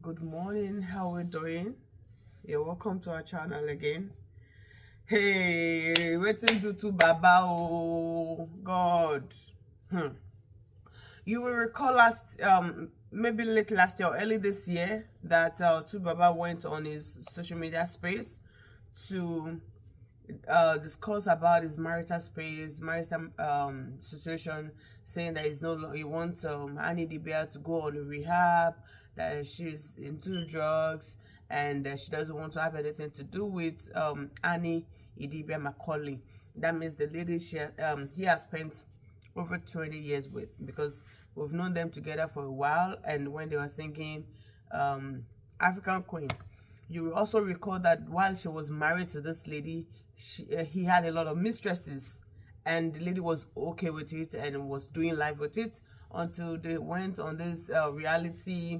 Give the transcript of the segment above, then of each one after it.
Good morning, how we doing? You're welcome to our channel again. Hey, wetin do to Baba? Oh God. You will recall maybe late last year or early this year that Tu Baba went on his social media space to discuss about his marital space, marital situation, saying that he wants Annie Dibia to go on a rehab, that she's into drugs, and she doesn't want to have anything to do with Annie Idibia Macaulay. That means the lady he has spent over 20 years with, because we've known them together for a while, and when they were singing African Queen. You will also recall that while she was married to this lady, he had a lot of mistresses, and the lady was okay with it and was doing life with it until they went on this reality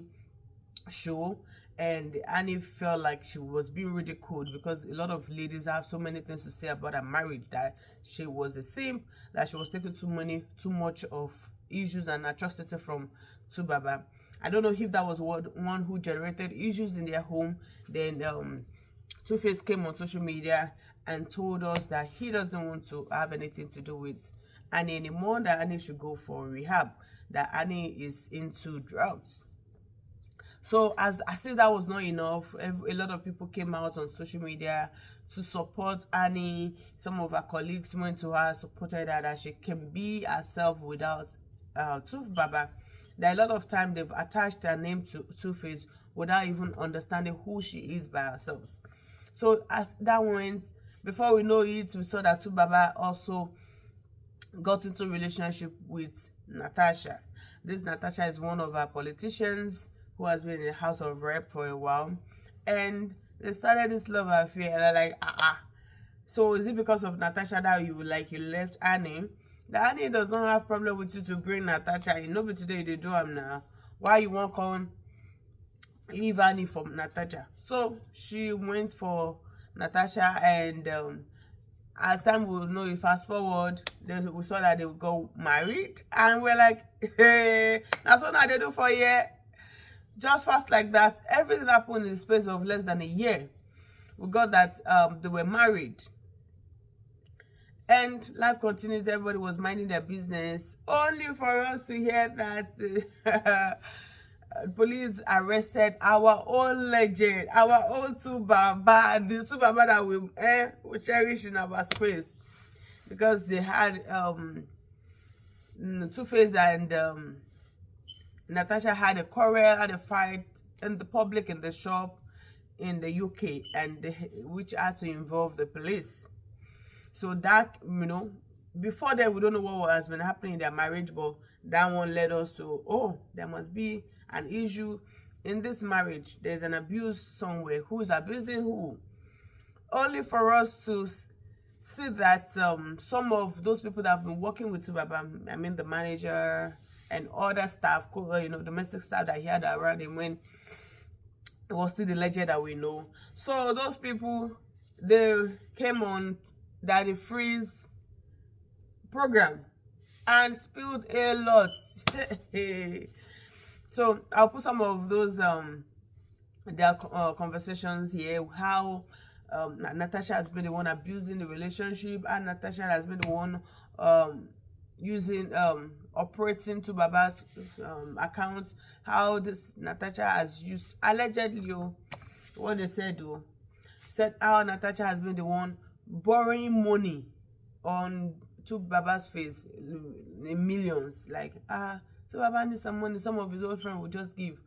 show, and Annie felt like she was being ridiculed because a lot of ladies have so many things to say about her marriage, that she was a simp, that she was taking too much of issues and atrocity from Tu Baba. I don't know if that was one who generated issues in their home. Then Tuface came on social media and told us that he doesn't want to have anything to do with Annie anymore, that Annie should go for rehab, that Annie is into drugs. So as if that was not enough, a lot of people came out on social media to support Annie. Some of her colleagues went to her, supported her, that she can be herself without Tu Baba. That a lot of time they've attached her name to Tuface without even understanding who she is by herself. So as that went, before we know it, we saw that Tu Baba also got into a relationship with Natasha. This Natasha is one of our politicians who has been in the House of Rep for a while, and they started this love affair, and they're like, so is it because of Natasha that you left Annie? That Annie does not have problem with you to bring Natasha. You know, but today they do am now. Why you won't come leave Annie for Natasha? So she went for Natasha, and as time will know, you fast forward, we saw that they got married, and we're like, hey, that's what now they do for a year. Just fast like that. Everything happened in the space of less than a year. We got that they were married. And life continues. Everybody was minding their business, only for us to hear that police arrested our own legend, our own Tu Baba, the Tu Baba that we cherish in our space, because they had Tuface and Natasha had a quarrel, had a fight in the public, in the shop in the UK, and which had to involve the police. So that, before that, we don't know what has been happening in their marriage, but that one led us to, oh, there must be an issue in this marriage. There's an abuse somewhere. Who is abusing who? Only for us to see that some of those people that have been working with Tu Baba, I mean the manager and other staff, domestic staff that he had around him when it was still the legend that we know. So those people, they came on Daddy Freeze program and spilled a lot. So I'll put some of those their conversations here, how Natasha has been the one abusing the relationship, and Natasha has been the one operating Tu Baba's account, how this Natasha has used, allegedly, what they said how Natasha has been the one borrowing money on Tu Baba's face in millions. Like, Tu Baba needs some money, some of his old friends will just give.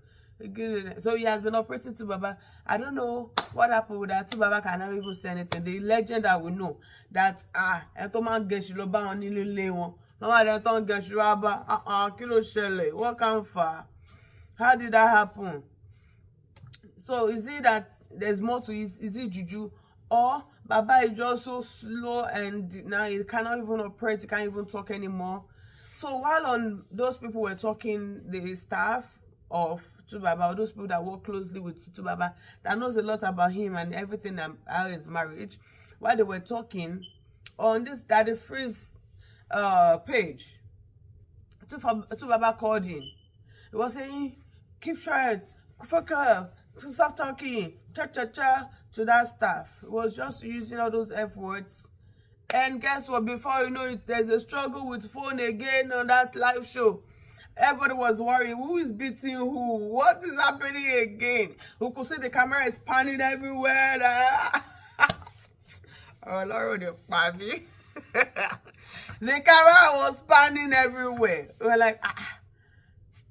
So he has been operating Tu Baba. I don't know what happened with that. Tu Baba cannot even say anything. The legend that we know, that Entoman Geshilo ba on nile won. No one don't Geshilo ba kilo shele. What can fa? How did that happen? So is it that there's more to it? Is it juju? Or Baba is just so slow and now he cannot even operate, he can't even talk anymore? So while those people were talking, the staff of Tu Baba, those people that work closely with Tu Baba, that knows a lot about him and everything about his marriage, while they were talking on this Daddy Freeze page, Tu Baba called in. He was saying, keep quiet, fuck her, stop talking, cha to that staff. It was just using all those F words. And guess what? Before you know it, there's a struggle with phone again on that live show. Everybody was worried. Who is beating who? What is happening again? Who could see the camera is panning everywhere? Oh, Lord, the camera was panning everywhere. We were like,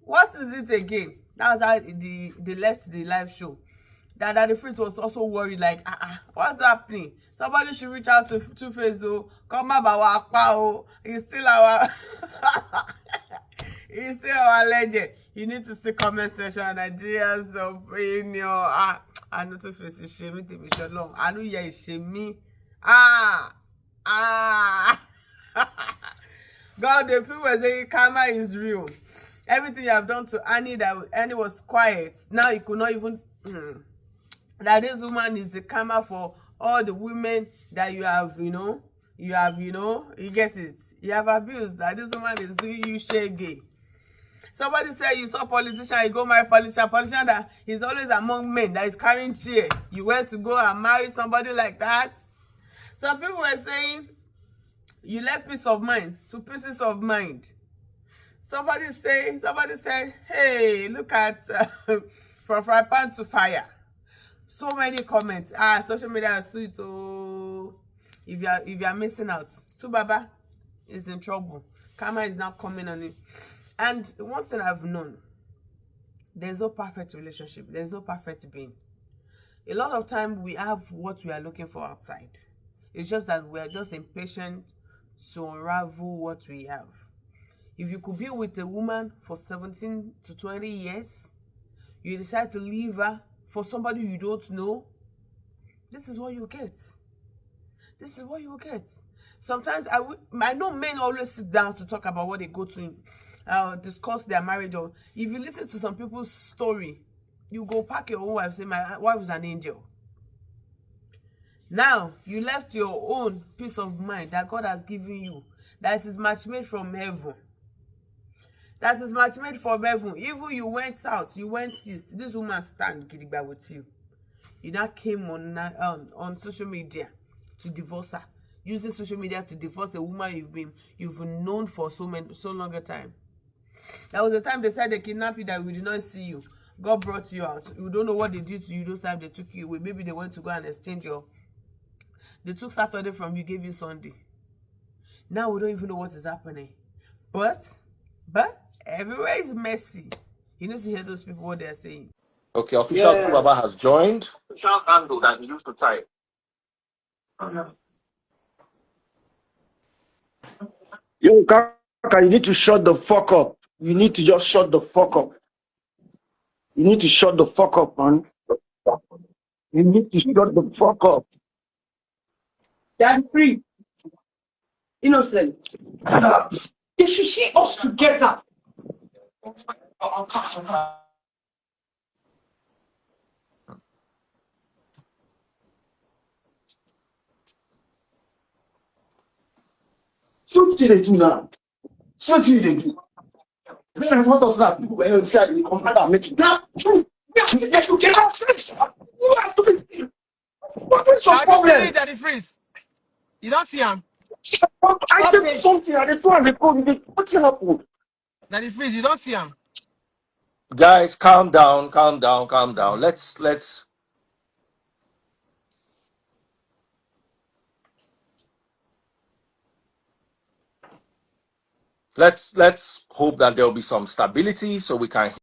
what is it again? That was how they left the live show. That the Freeze was also worried, like, what's happening? Somebody should reach out to Tuface, though. Come up our power. He's still our he's still our legend. You need to see comment section, Nigeria's opinion. I know Tuface is shaming to me so long. I know you is shaming. God, the people were saying karma is real. Everything you have done to Annie, that Annie was quiet. Now you could not even that this woman is the karma for all the women that you have, you get it. You have abused. That this woman is doing you shaggy. Somebody said you saw a politician, you go marry politician that is always among men, that is carrying chair. You went to go and marry somebody like that. Some people were saying you left peace of mind to pieces of mind. Somebody said, hey, look at from fry pan to fire. So many comments. Social media is sweet. Oh, if you are missing out, Tubaba is in trouble. Karma is now coming on it. And one thing I've known, there's no perfect relationship. There's no perfect being. A lot of time we have what we are looking for outside. It's just that we are just impatient to unravel what we have. If you could be with a woman for 17 to 20 years, you decide to leave her for somebody you don't know, this is what you get. This is what you get. Sometimes I know men always sit down to talk about what they go to discuss their marriage. Or if you listen to some people's story, you go pack your own wife, say, my wife is an angel. Now, you left your own peace of mind that God has given you, that is match made from heaven. That is match made from heaven. Even you went south, you went east, this woman stand gidigba with you. You now came on social media to divorce her. Using social media to divorce a woman you've known for so long a time. That was the time they said they kidnapped you, that we did not see you. God brought you out. You don't know what they did to you those times they took you away. Maybe they went to go and exchange they took Saturday from you, gave you Sunday. Now we don't even know what is happening. But everywhere is messy. You need to hear those people what they are saying. Okay, official Tubaba has joined. Official handle that you used to type. Yo, Kaka, you need to shut the fuck up. You need to just shut the fuck up. You need to shut the fuck up, man. You need to shut the fuck up. Dad free. Innocent. They should see us together. So what they do now? So what they do? Then I want us that people were inside the commander and make it. Now, they should get out. What is your problem? Daddy freeze. You don't see him. I did something and they told me what happened? Daddy freeze, you don't see him. Guys, calm down. Let's hope that there will be some stability so we can